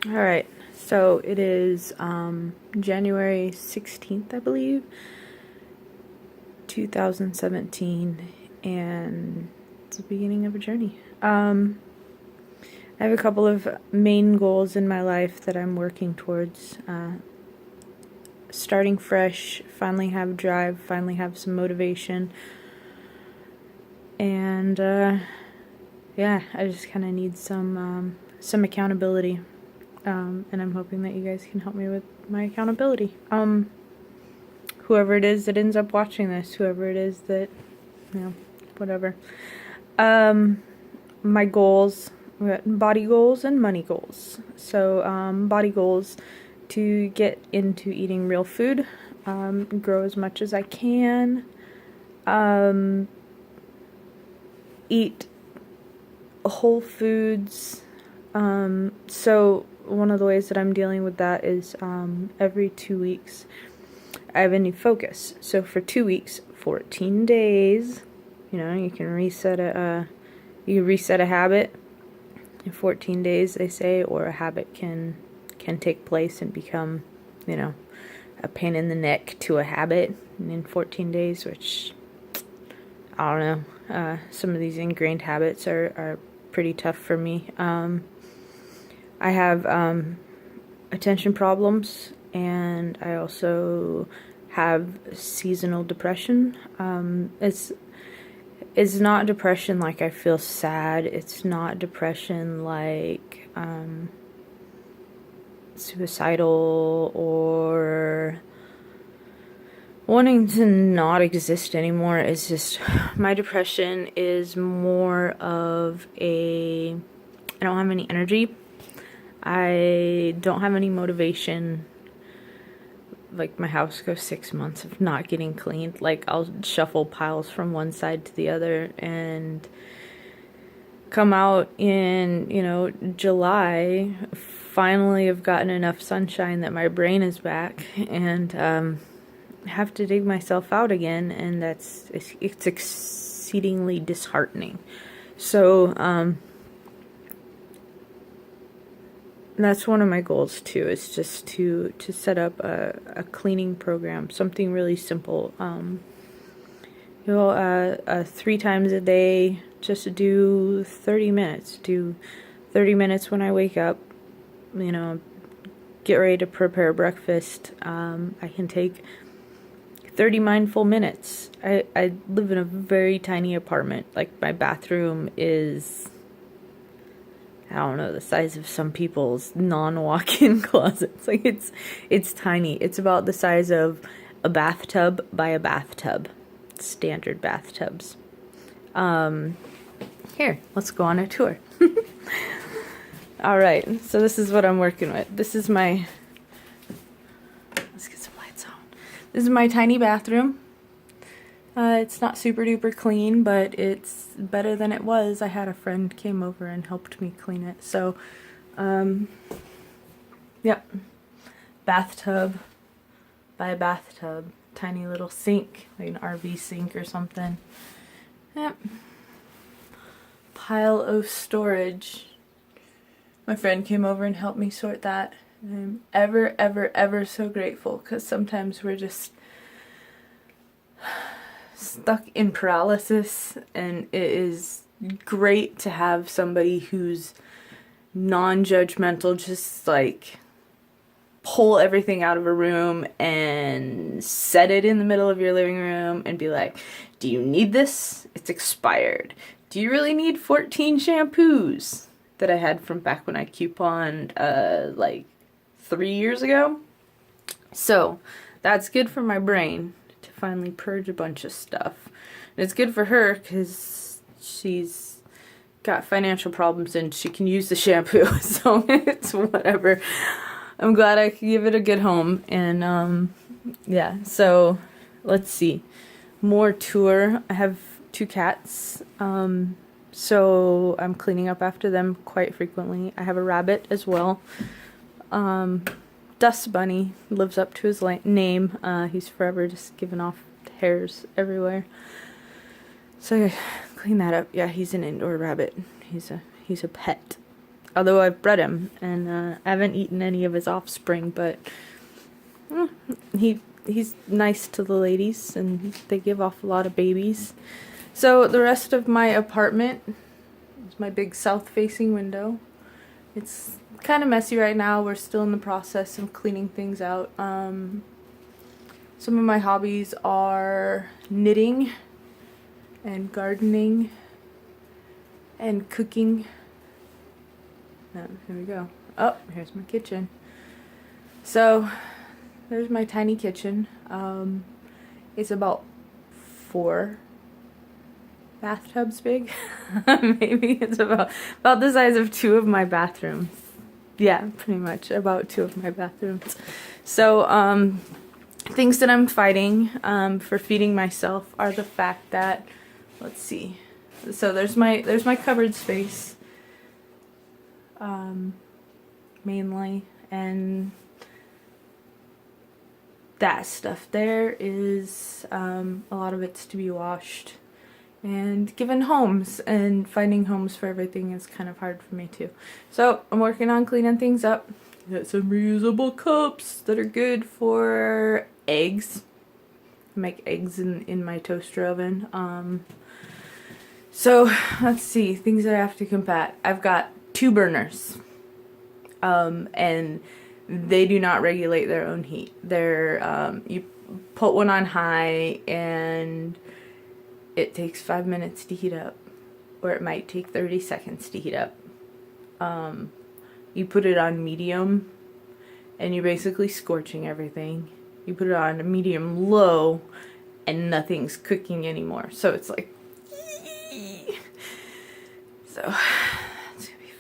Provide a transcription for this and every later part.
Alright, so it is January 16th, I believe, 2017, and it's the beginning of a journey. I have a couple of main goals in my life that I'm working towards. Starting fresh, finally have drive, finally have some motivation, and yeah, I just kind of need some accountability. And I'm hoping that you guys can help me with my accountability. Whoever it is that ends up watching this, whoever it is that, whatever. My goals, we got body goals and money goals. So, body goals, to get into eating real food, grow as much as I can, eat whole foods. So one of the ways that I'm dealing with that is every 2 weeks I have a new focus. So for 2 weeks, 14 days, you can reset a habit in 14 days, they say, or a habit can take place and become, a pain in the neck to a habit in 14 days, which I don't know. Some of these ingrained habits are pretty tough for me. I have attention problems, and I also have seasonal depression. It's not depression like I feel sad. It's not depression like suicidal or wanting to not exist anymore. It's just, my depression is more of I don't have any energy. I don't have any motivation. Like, my house goes 6 months of not getting cleaned. Like, I'll shuffle piles from one side to the other and come out in, July, finally have gotten enough sunshine that my brain is back, and have to dig myself out again, and it's exceedingly disheartening. So, that's one of my goals too, is just to set up a cleaning program, something really simple. 3 times a day, just do 30 minutes. Do 30 minutes when I wake up, get ready to prepare breakfast. I can take 30 mindful minutes. I live in a very tiny apartment. Like, my bathroom is, I don't know, the size of some people's non-walk-in closets. Like, it's tiny. It's about the size of a bathtub by a bathtub. Standard bathtubs. Here, let's go on a tour. Alright, so this is what I'm working with. This is my, let's get some lights on. This is my tiny bathroom. It's not super duper clean, but it's better than it was. I had a friend came over and helped me clean it. So, yep. Bathtub by a bathtub. Tiny little sink, like an RV sink or something. Yep. Pile of storage. My friend came over and helped me sort that. And I'm ever so grateful, because sometimes we're just stuck in paralysis, and it is great to have somebody who's non-judgmental, just like pull everything out of a room and set it in the middle of your living room and be like, do you need this? It's expired. Do you really need 14 shampoos? That I had from back when I couponed like 3 years ago. So that's good for my brain to finally purge a bunch of stuff. And it's good for her because she's got financial problems and she can use the shampoo. So it's whatever. I'm glad I could give it a good home. And yeah, so let's see. More tour. I have 2 cats. So I'm cleaning up after them quite frequently. I have a rabbit as well. Dust Bunny lives up to his name. He's forever just giving off hairs everywhere. So clean that up. Yeah, he's an indoor rabbit. He's a pet. Although I've bred him, and I haven't eaten any of his offspring, but he's nice to the ladies, and they give off a lot of babies. So the rest of my apartment is my big south-facing window. It's kind of messy right now. We're still in the process of cleaning things out. Some of my hobbies are knitting and gardening and cooking. Oh, here we go. Oh, here's my kitchen. So there's my tiny kitchen. It's about 4 bathtubs big. Maybe it's about the size of 2 of my bathrooms. Yeah, pretty much about 2 of my bathrooms. So things that I'm fighting for feeding myself are the fact that, let's see. So there's my cupboard space, mainly, and that stuff there is a lot of it's to be washed and given homes, and finding homes for everything is kind of hard for me too. So I'm working on cleaning things up. Got some reusable cups that are good for eggs. I make eggs in my toaster oven. So let's see, things that I have to combat. I've got 2 burners, and they do not regulate their own heat. They're you put one on high and it takes 5 minutes to heat up, or it might take 30 seconds to heat up. You put it on medium and you're basically scorching everything. You put it on medium low and nothing's cooking anymore. So it's like, so it's gonna be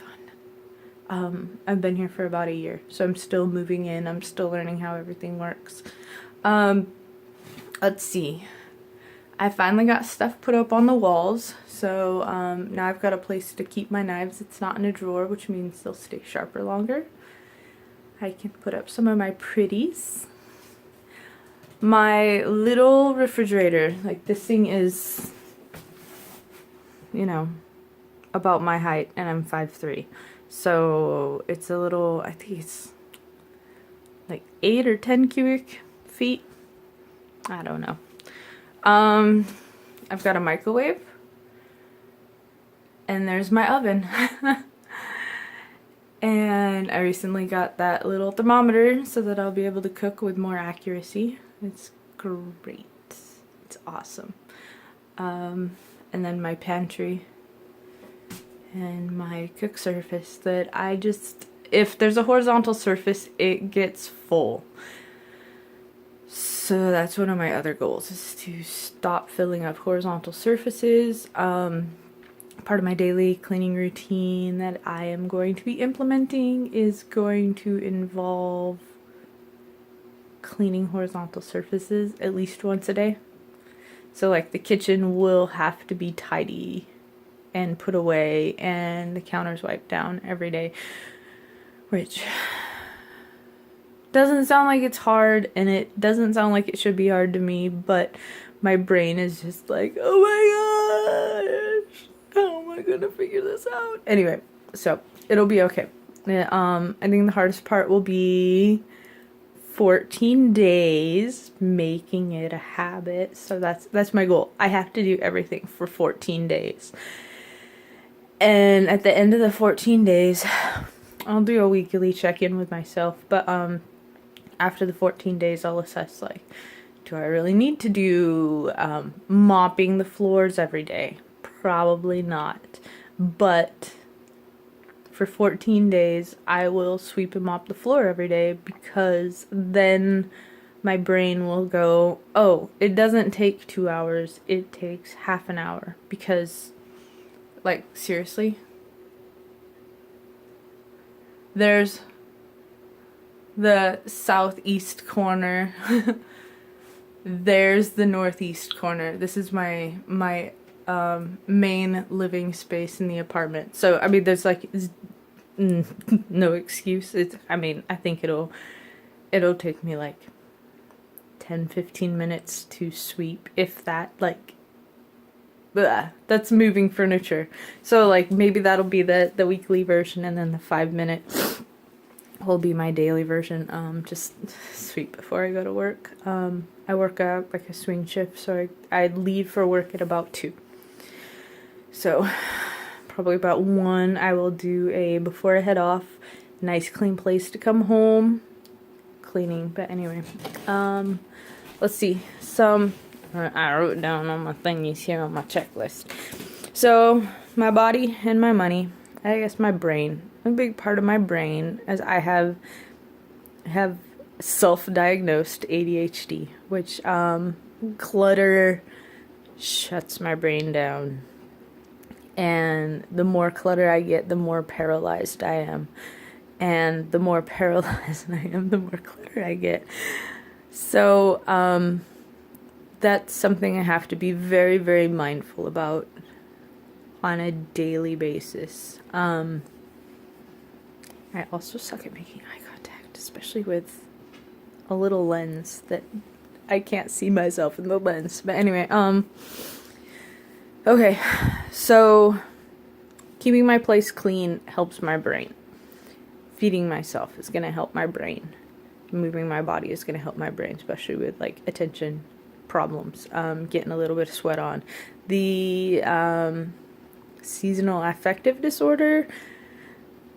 fun. I've been here for about a year, so I'm still moving in. I'm still learning how everything works. Let's see. I finally got stuff put up on the walls, so now I've got a place to keep my knives. It's not in a drawer, which means they'll stay sharper longer. I can put up some of my pretties. My little refrigerator, like this thing is, you know, about my height, and I'm 5'3". So it's a little, I think it's like 8 or 10 cubic feet. I don't know. I've got a microwave, and there's my oven. And I recently got that little thermometer so that I'll be able to cook with more accuracy. It's great. It's awesome. And then my pantry and my cook surface that I just, if there's a horizontal surface, it gets full. So that's one of my other goals, is to stop filling up horizontal surfaces. Part of my daily cleaning routine that I am going to be implementing is going to involve cleaning horizontal surfaces at least once a day. So like the kitchen will have to be tidy and put away, and the counters wiped down every day, which doesn't sound like it's hard, and it doesn't sound like it should be hard to me, but my brain is just like, oh my gosh, how am I gonna figure this out? Anyway, so it'll be okay. I think the hardest part will be 14 days making it a habit. So that's my goal. I have to do everything for 14 days. And at the end of the 14 days, I'll do a weekly check-in with myself, but after the 14 days, I'll assess, like, do I really need to do mopping the floors every day? Probably not. But for 14 days, I will sweep and mop the floor every day, because then my brain will go, oh, it doesn't take 2 hours, it takes half an hour. Because, like, seriously, there's the southeast corner. There's the northeast corner. This is my main living space in the apartment. So I mean, there's like no excuse. I mean, I think it'll take me like 10-15 minutes to sweep, if that. Like, that's moving furniture. So like maybe that'll be the weekly version, and then the 5-minute will be my daily version. Just sweep before I go to work. I work like a swing shift, so I leave for work at about 2. So probably about 1 I will do a before I head off, nice clean place to come home, cleaning. But anyway, let's see, I wrote down on my thingies here on my checklist. So my body and my money, I guess my brain, a big part of my brain, as I have self-diagnosed ADHD, which clutter shuts my brain down. And the more clutter I get, the more paralyzed I am. And the more paralyzed I am, the more clutter I get. So, that's something I have to be very, very mindful about on a daily basis. I also suck at making eye contact, especially with a little lens that I can't see myself in the lens. But anyway, okay, so keeping my place clean helps my brain. Feeding myself is going to help my brain. Moving my body is going to help my brain, especially with like attention problems. Getting a little bit of sweat on. The seasonal affective disorder,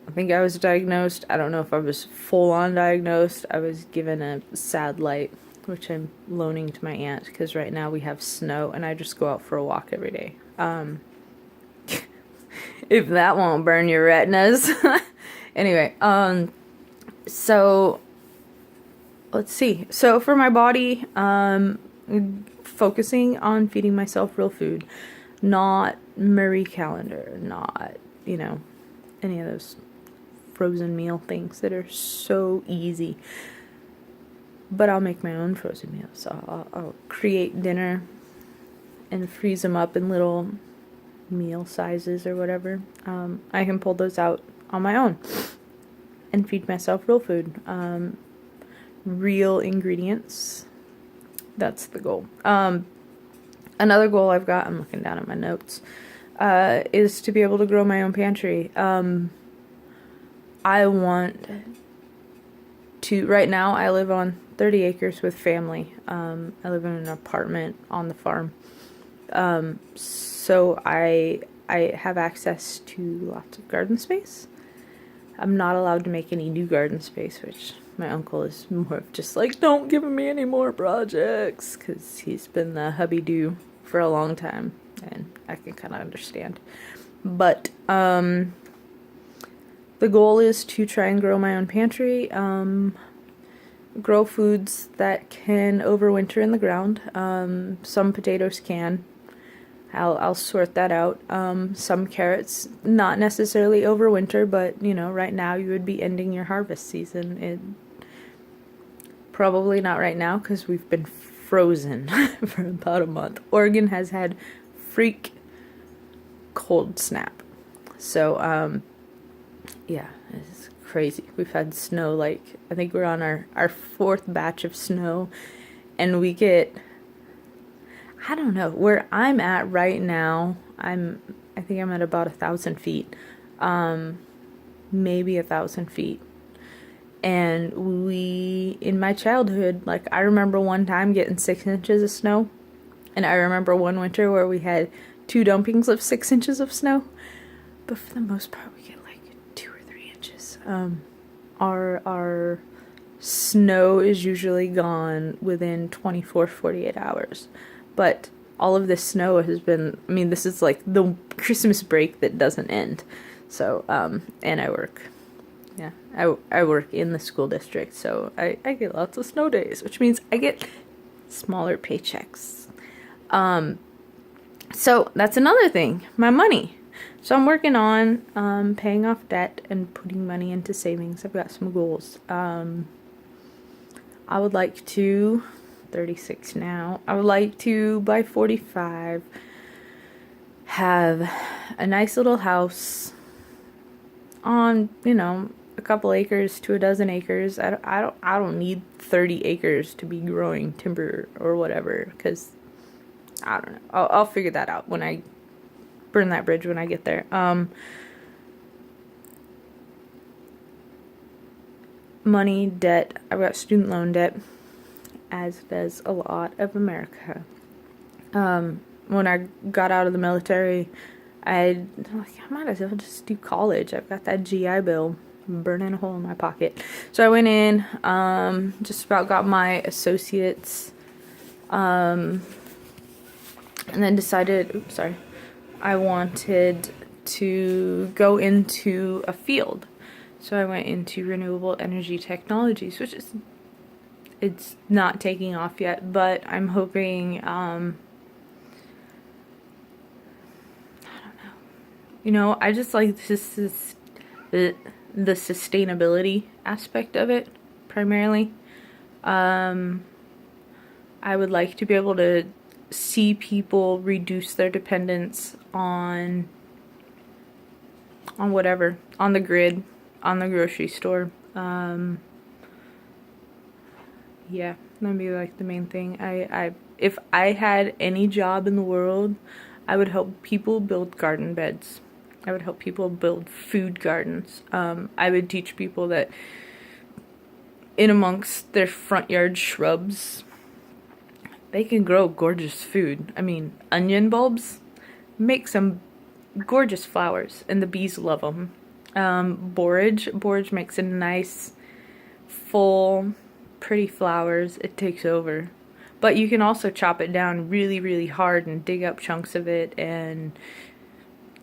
I think I was diagnosed. I don't know if I was full on diagnosed. I was given a sad light, which I'm loaning to my aunt because right now we have snow and I just go out for a walk every day. If that won't burn your retinas. Anyway, so let's see. So for my body, focusing on feeding myself real food, not Marie Calendar, not, any of those frozen meal things that are so easy. But I'll make my own frozen meals. So I'll create dinner and freeze them up in little meal sizes or whatever. I can pull those out on my own and feed myself real food. Real ingredients. That's the goal. Another goal I've got, I'm looking down at my notes, is to be able to grow my own pantry. I want to, right now I live on 30 acres with family. I live in an apartment on the farm. So I have access to lots of garden space. I'm not allowed to make any new garden space, which my uncle is more of just like, don't give me any more projects, because he's been the hubby-do for a long time, and I can kind of understand. But the goal is to try and grow my own pantry, grow foods that can overwinter in the ground. Some potatoes can. I'll sort that out. Some carrots, not necessarily overwinter, but right now you would be ending your harvest season. Probably not right now because we've been frozen for about a month. Oregon has had freak cold snap. So, yeah, it's crazy. We've had snow, like, I think we're on our 4th batch of snow, and we get, I don't know, where I'm at right now, I think I'm at about 1,000 feet, maybe 1,000 feet. And in my childhood, like, I remember one time getting 6 inches of snow. And I remember one winter where we had 2 dumpings of 6 inches of snow. But for the most part, we get like 2 or 3 inches. Our snow is usually gone within 24, 48 hours. But all of this snow has been, this is like the Christmas break that doesn't end. So, and I work. Yeah, I work in the school district, so I get lots of snow days, which means I get smaller paychecks. So that's another thing, my money. So I'm working on paying off debt and putting money into savings. I've got some goals. I would like to, 36 now, I would like to, by 45, have a nice little house on, a couple acres to a dozen acres. I don't need 30 acres to be growing timber or whatever, because I don't know. I'll figure that out when I burn that bridge when I get there. Money, debt. I've got student loan debt, as does a lot of America. When I got out of the military, I might as well just do college. I've got that GI Bill burning a hole in my pocket. So I went in, just about got my associates, and then decided, I wanted to go into a field. So I went into renewable energy technologies, which is, it's not taking off yet, but I'm hoping, you know, I just like the sustainability aspect of it, primarily. I would like to be able to see people reduce their dependence on whatever, on the grid, on the grocery store. Yeah, that'd be like the main thing. If I had any job in the world, I would help people build garden beds. I would help people build food gardens. I would teach people that in amongst their front yard shrubs, they can grow gorgeous food. I mean, onion bulbs make some gorgeous flowers, and the bees love them. Borage makes a nice, full, pretty flowers. It takes over. But you can also chop it down really, really hard and dig up chunks of it and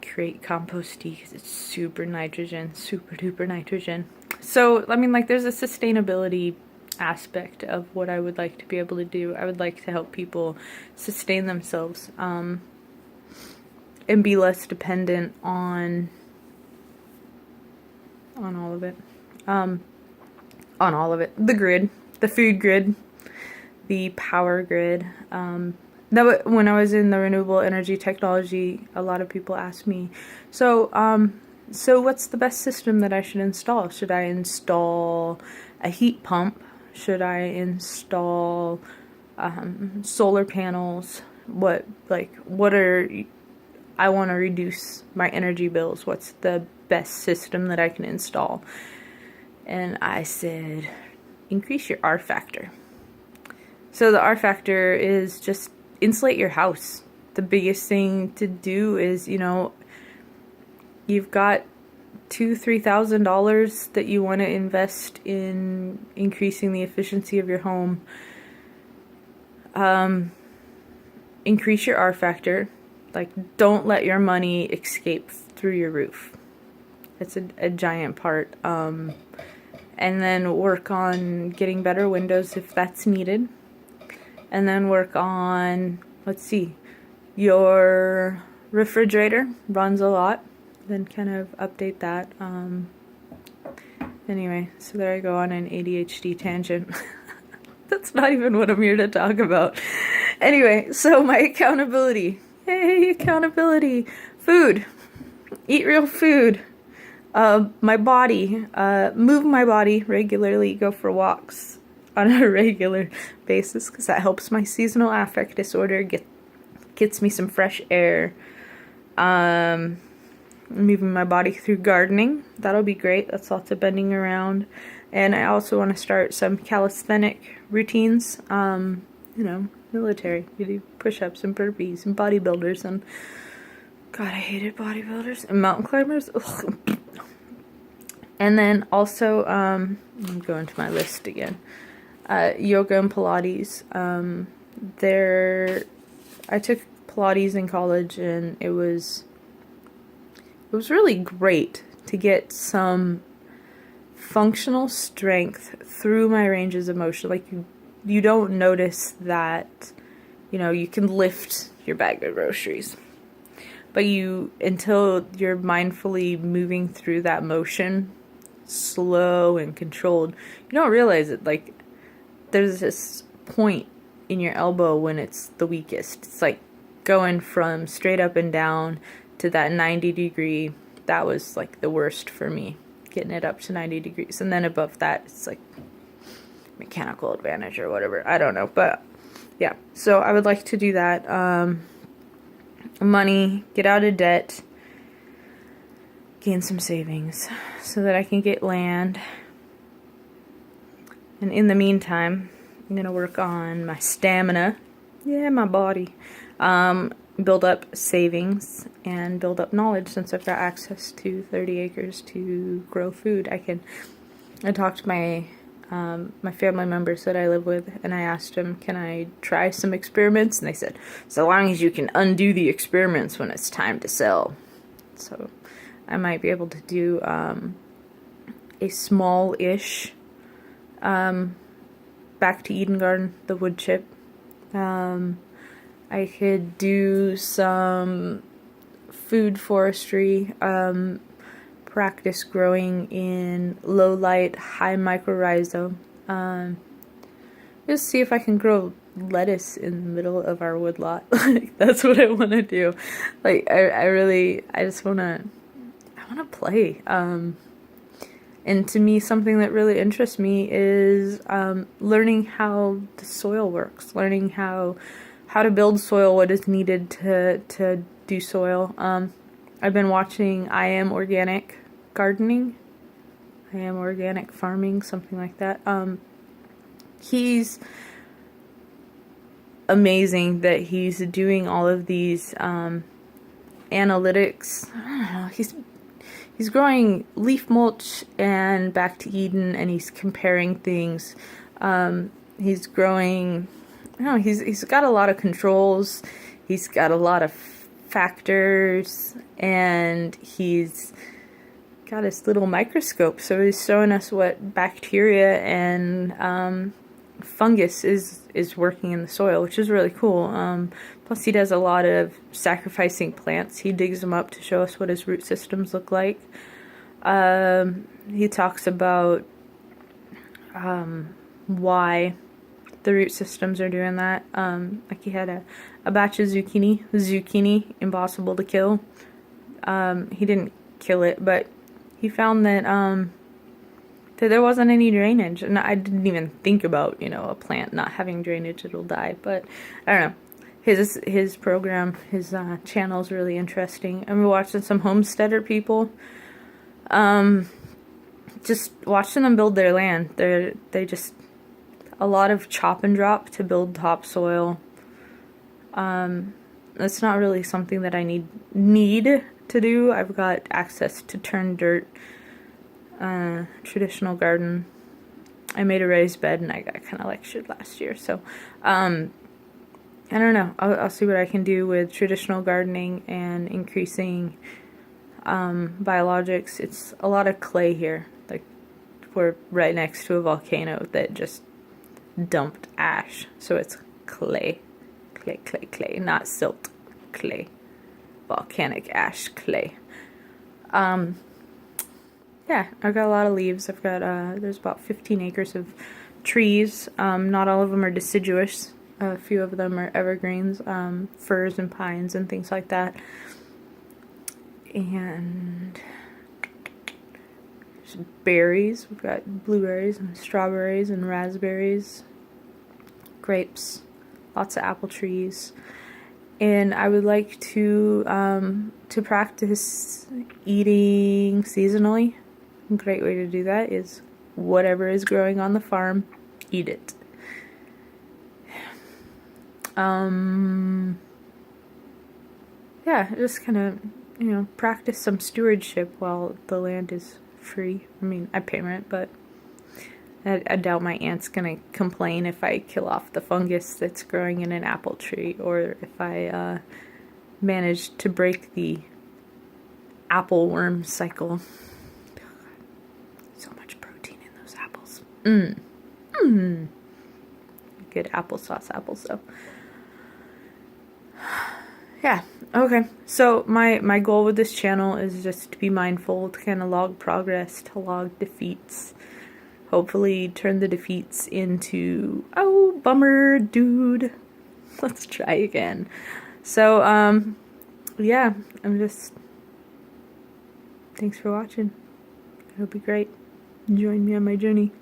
create compost tea because it's super duper nitrogen. So, I mean, like, there's a sustainability aspect of what I would like to be able to do. I would like to help people sustain themselves, and be less dependent on all of it. On all of it. The grid, the food grid, the power grid. When I was in the renewable energy technology, a lot of people asked me, so what's the best system that I should install? Should I install a heat pump? Should I install solar panels? I want to reduce my energy bills. What's the best system that I can install? And I said, increase your R factor. So the R factor is just insulate your house. The biggest thing to do is, you know, you've got $2,000-$3,000 that you want to invest in increasing the efficiency of your home. Increase your R factor. Like, don't let your money escape through your roof. It's a giant part. And then work on getting better windows if that's needed. And then work on, let's see, your refrigerator runs a lot. Then kind of update that. Anyway, so there I go on an ADHD tangent. That's not even what I'm here to talk about. Anyway, so my accountability. Hey, accountability. Food. Eat real food. My body. Move my body regularly. Go for walks on a regular basis because that helps my seasonal affect disorder. Gets me some fresh air. Moving my body through gardening. That'll be great. That's lots of bending around. And I also want to start some calisthenic routines. You know, military. You do push-ups and burpees and bodybuilders and God, I hated bodybuilders and mountain climbers. Ugh. And then also, I'm going to my list again. Yoga and Pilates. I took Pilates in college, and it was really great to get some functional strength through my ranges of motion. Like, you don't notice that, you know, you can lift your bag of groceries, but until you're mindfully moving through that motion, slow and controlled, you don't realize it. Like, there's this point in your elbow when it's the weakest. It's like going from straight up and down to that 90 degree. That was like the worst for me, getting it up to 90 degrees. And then above that, it's like mechanical advantage or whatever. I don't know. But yeah, so I would like to do that. Money, get out of debt, gain some savings so that I can get land. And in the meantime, I'm going to work on my stamina. Yeah, my body. Build up savings and build up knowledge since I've got access to 30 acres to grow food. I talked to my family members that I live with, and I asked them, can I try some experiments? And they said, so long as you can undo the experiments when it's time to sell. So I might be able to do a small-ish back to Eden garden, the wood chip. I could do some food forestry, practice growing in low light, high mycorrhiza. Just see if I can grow lettuce in the middle of our woodlot. Like, that's what I want to do. Like, I just want to play. And to me, something that really interests me is learning how the soil works, learning how to build soil, what is needed to do soil. I've been watching I Am Organic Gardening, I Am Organic Farming, something like that. He's amazing that he's doing all of these analytics. I don't know, he's growing leaf mulch and back to Eden, and he's comparing things. He's growing, I don't know, he's got a lot of controls, he's got a lot of factors, and he's got his little microscope, so he's showing us what bacteria and fungus is working in the soil, which is really cool. Plus he does a lot of sacrificing plants. He digs them up to show us what his root systems look like. He talks about why the root systems are doing that. Like he had a batch of zucchini, impossible to kill. He didn't kill it, but he found that that there wasn't any drainage, and I didn't even think about, a plant not having drainage, it'll die. But I don't know, his program, his channel is really interesting. I've been watching some homesteader people, just watching them build their land. They just a lot of chop and drop to build topsoil. That's not really something that I need to do. I've got access to turn dirt. Traditional garden. I made a raised bed and I got kind of lectured last year, so I don't know. I'll see what I can do with traditional gardening and increasing biologics. It's a lot of clay here. Like, we're right next to a volcano that just dumped ash, so it's clay, not silt, clay, volcanic ash clay. Yeah, I've got a lot of leaves. I've got, there's about 15 acres of trees. Not all of them are deciduous. A few of them are evergreens, firs and pines and things like that. And there's berries. We've got blueberries and strawberries and raspberries, grapes, lots of apple trees. And I would like to practice eating seasonally. A great way to do that is whatever is growing on the farm, eat it. Yeah, just kind of, practice some stewardship while the land is free. I mean, I pay rent, but I doubt my aunt's gonna complain if I kill off the fungus that's growing in an apple tree, or if I manage to break the apple worm cycle. So much protein in those apples. Good applesauce apples, though. Yeah, okay. So my goal with this channel is just to be mindful, to kind of log progress, to log defeats. Hopefully turn the defeats into, oh, bummer, dude. Let's try again. So, yeah, thanks for watching. It'll be great. Join me on my journey.